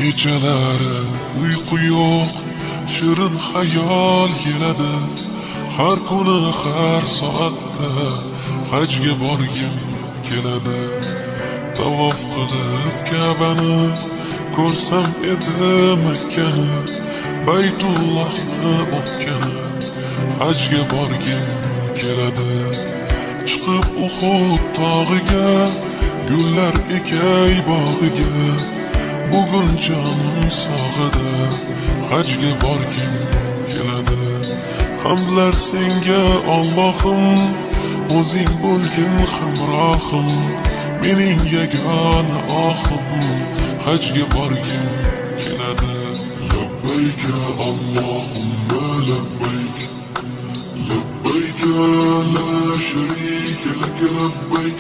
Kechalari uyqu yo'q, shirin xayol keladi. Har kuni har soatda hajga borgim keladi. Tavof qilib Ka'bani ko'rsam edi Makkani, Baytullohni o'pkani, hajga borgim keladi. Chiqib Uhud tog'iga, gullar ekay bog'iga, bugun jonim sog'ida, hajga borgim keladi. Hamdlar senga Allohim, o'zing bo'lgin hamrohim, mening yagona ohim, hajga borgim keladi. Labbayk Allohumma labbayk, labbayk la sharika lak labbayk.